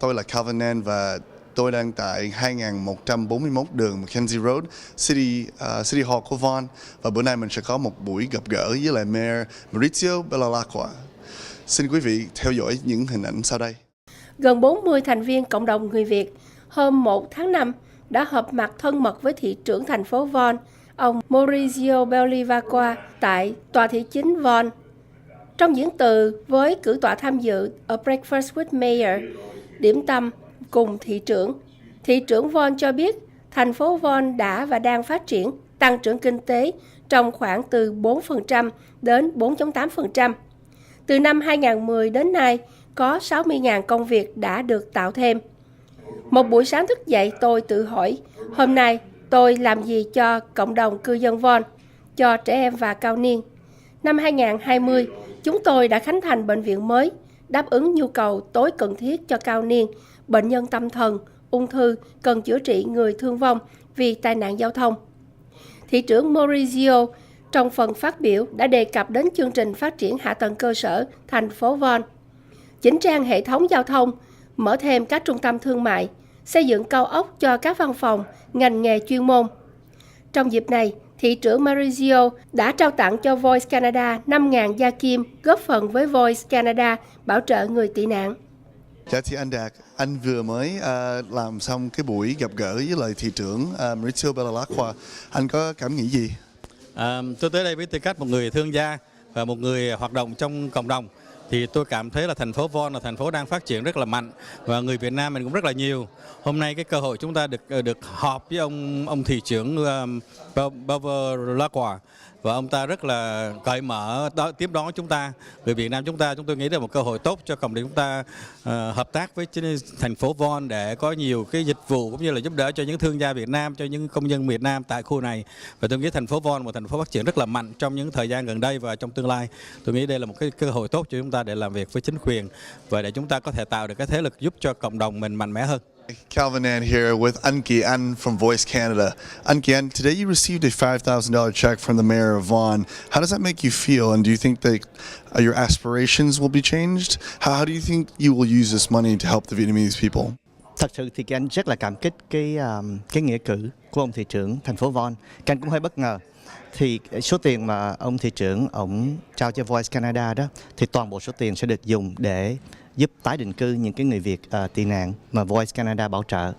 Tôi là Calvin và tôi đang tại 2141 đường Mackenzie Road, City Hall của Vaughn. Và bữa nay mình sẽ có một buổi gặp gỡ với lại Mayor MAURIZIO BEVILAQUA. Xin quý vị theo dõi những hình ảnh sau đây. Gần 40 thành viên cộng đồng người Việt hôm 1 tháng 5 đã họp mặt thân mật với thị trưởng thành phố Vaughn, ông MAURIZIO BEVILAQUA tại tòa thị chính Vaughn. Trong diễn từ với cử tọa tham dự A Breakfast with Mayor, điểm tâm cùng thị trưởng Vaughn cho biết thành phố Vaughn đã và đang phát triển, tăng trưởng kinh tế trong khoảng từ 4% đến 4.8%. Từ năm 2010 đến nay, có 60.000 công việc đã được tạo thêm. Một buổi sáng thức dậy tôi tự hỏi, hôm nay tôi làm gì cho cộng đồng cư dân Vaughn, cho trẻ em và cao niên. Năm 2020, chúng tôi đã khánh thành bệnh viện mới, đáp ứng nhu cầu tối cần thiết cho cao niên, bệnh nhân tâm thần, ung thư cần chữa trị người thương vong vì tai nạn giao thông. Thị trưởng MAURIZIO trong phần phát biểu đã đề cập đến chương trình phát triển hạ tầng cơ sở thành phố Vaughn, chỉnh trang hệ thống giao thông, mở thêm các trung tâm thương mại, xây dựng cao ốc cho các văn phòng, ngành nghề chuyên môn. Trong dịp này, thị trưởng MAURIZIO đã trao tặng cho Voice Canada 5.000 gia kim, góp phần với Voice Canada bảo trợ người tị nạn. Dạ thì anh Đạt, anh vừa mới làm xong cái buổi gặp gỡ với lại thị trưởng MAURIZIO BEVILAQUA. Anh có cảm nghĩ gì? Tôi tới đây với tư cách một người thương gia và một người hoạt động trong cộng đồng. Thì tôi cảm thấy là thành phố Vaughn là thành phố đang phát triển rất là mạnh và người Việt Nam mình cũng rất là nhiều. Hôm nay cái cơ hội chúng ta được họp với ông thị trưởng BEVILAQUA và ông ta rất là cởi mở tiếp đón chúng ta. Người Việt Nam chúng tôi nghĩ là một cơ hội tốt cho cộng đồng chúng ta hợp tác với thành phố Vaughn để có nhiều cái dịch vụ cũng như là giúp đỡ cho những thương gia Việt Nam, cho những công dân Việt Nam tại khu này. Và tôi nghĩ thành phố Vaughn một thành phố phát triển rất là mạnh trong những thời gian gần đây và trong tương lai. Tôi nghĩ đây là một cái cơ hội tốt cho chúng ta để làm việc với chính quyền và để chúng ta có thể tạo được cái thế lực giúp cho cộng đồng mình mạnh mẽ hơn. Calvin here with Anki An from Voice Canada. Anki An, today you received a $5,000 check from the mayor of Vaughn. How does that make you feel? And do you think that your aspirations will be changed? How do you think you will use this money to help the Vietnamese people? Thật sự thì anh rất là cảm kích cái nghĩa cử của ông thị trưởng thành phố Vaughn. Anh cũng hơi bất ngờ. Thì số tiền mà ông thị trưởng ông trao cho Voice Canada đó thì toàn bộ số tiền sẽ được dùng để giúp tái định cư những cái người Việt tị nạn mà Voice Canada bảo trợ.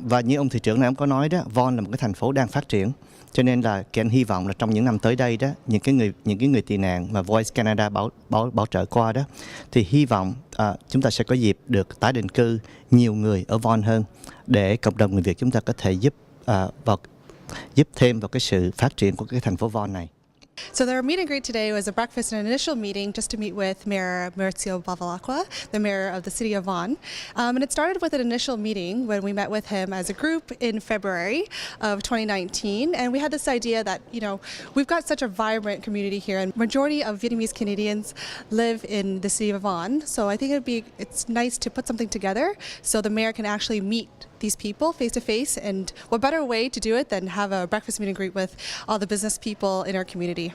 Và như ông thị trưởng này ông có nói đó, Vaughn là một cái thành phố đang phát triển. Cho nên là anh hy vọng là trong những năm tới đây đó, những cái người tị nạn mà Voice Canada bảo trợ qua đó thì hy vọng chúng ta sẽ có dịp được tái định cư nhiều người ở Vaughn hơn để cộng đồng người Việt chúng ta có thể giúp thêm vào cái sự phát triển của cái thành phố Vaughn này. So their meet and greet today was a breakfast and initial meeting just to meet with Mayor MAURIZIO BEVILAQUA, the mayor of the city of Vaughn. And it started with an initial meeting when we met with him as a group in February of 2019. And we had this idea that, you know, we've got such a vibrant community here and majority of Vietnamese Canadians live in the city of Vaughn. So I think it's nice to put something together so the mayor can actually meet these people face to face, and what better way to do it than have a breakfast meet and greet with all the business people in our community.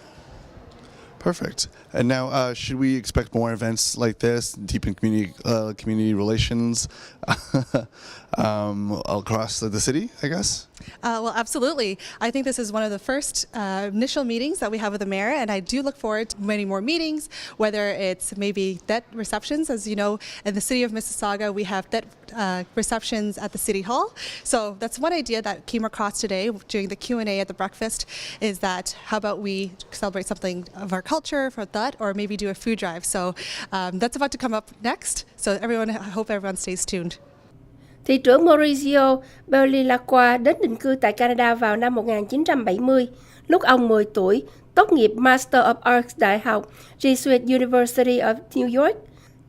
Perfect. And now, should we expect more events like this, deepen community relations across the city, I guess? Well, absolutely. I think this is one of the first initial meetings that we have with the mayor, and I do look forward to many more meetings, whether it's maybe debt receptions. As you know, in the city of Mississauga, we have debt receptions at the City Hall. So that's one idea that came across today during the Q&A at the breakfast, is that how about we celebrate something of our culture for that, or maybe do a food drive. So that's about to come up next. So I hope everyone stays tuned. Thị trưởng MAURIZIO BEVILAQUA đến định cư tại Canada vào năm 1970, lúc ông 10 tuổi, tốt nghiệp Master of Arts Đại học Jesuit University of New York.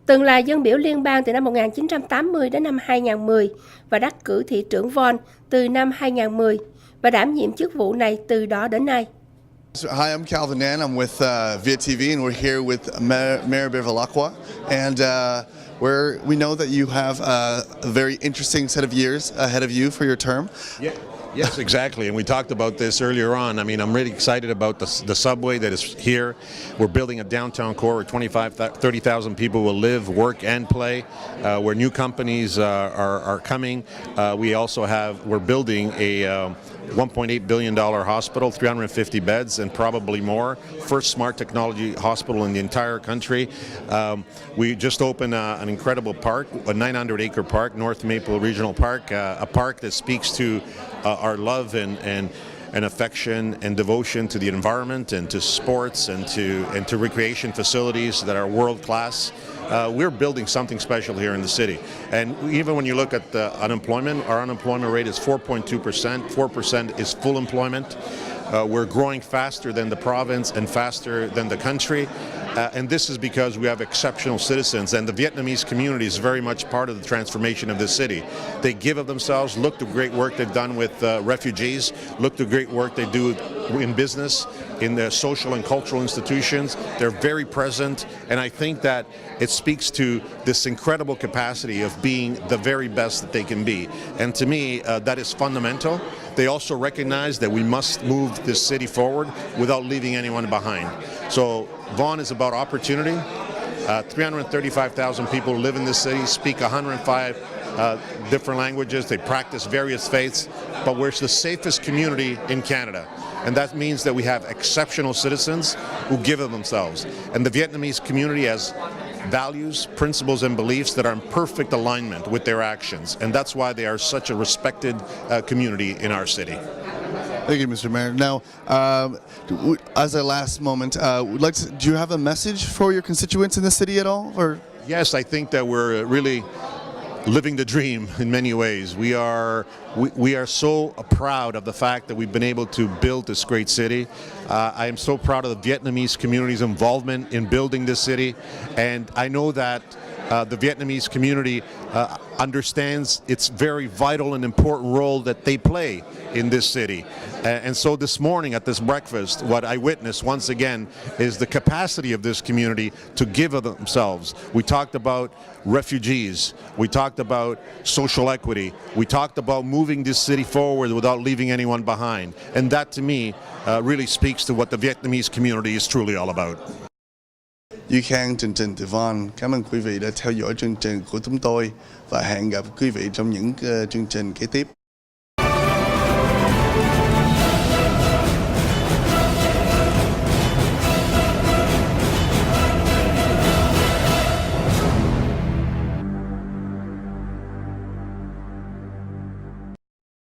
Từng là dân biểu liên bang từ năm 1980 đến năm 2010 và đắc cử thị trưởng Vaughn từ năm 2010 và đảm nhiệm chức vụ này từ đó đến nay. Hi, I'm Calvin Nan. I'm with VietTV, and we're here with Mayor BEVILAQUA, and we know that you have a very interesting set of years ahead of you for your term. Yeah. Yes, exactly. And we talked about this earlier on. I mean, I'm really excited about the subway that is here. We're building a downtown core where 30,000 people will live, work, and play, where new companies are coming. We're building a $1.8 billion hospital, 350 beds, and probably more. First smart technology hospital in the entire country. We just opened an incredible park, a 900-acre park, North Maple Regional Park, a park that speaks to our love and affection and devotion to the environment and to sports and to recreation facilities that are world class. We're building something special here in the city. And even when you look at the unemployment, our unemployment rate is 4.2%. 4% is full employment. We're growing faster than the province and faster than the country. And this is because we have exceptional citizens, and the Vietnamese community is very much part of the transformation of this city. They give of themselves. Look the great work they've done with refugees. Look the great work they do in business, in their social and cultural institutions. They're very present, and I think that it speaks to this incredible capacity of being the very best that they can be. And to me, that is fundamental. They also recognize that we must move this city forward without leaving anyone behind. So Vaughn is about opportunity. 335,000 people live in this city, speak 105 different languages, they practice various faiths, but we're the safest community in Canada. And that means that we have exceptional citizens who give of themselves. And the Vietnamese community has values, principles, and beliefs that are in perfect alignment with their actions. And that's why they are such a respected community in our city. Thank you, Mr. Mayor. Now, as a last moment, do you have a message for your constituents in the city at all? Or yes, I think that we're really living the dream in many ways. We are so proud of the fact that we've been able to build this great city. I am so proud of the Vietnamese community's involvement in building this city, and I know that the Vietnamese community understands its very vital and important role that they play in this city. And so this morning at this breakfast, what I witnessed once again is the capacity of this community to give of themselves. We talked about refugees, we talked about social equity, we talked about moving this city forward without leaving anyone behind. And that to me really speaks to what the Vietnamese community is truly all about. Duy Khang, chương trình từ Vaughn. Cảm ơn quý vị đã theo dõi chương trình của chúng tôi và hẹn gặp quý vị trong những chương trình kế tiếp.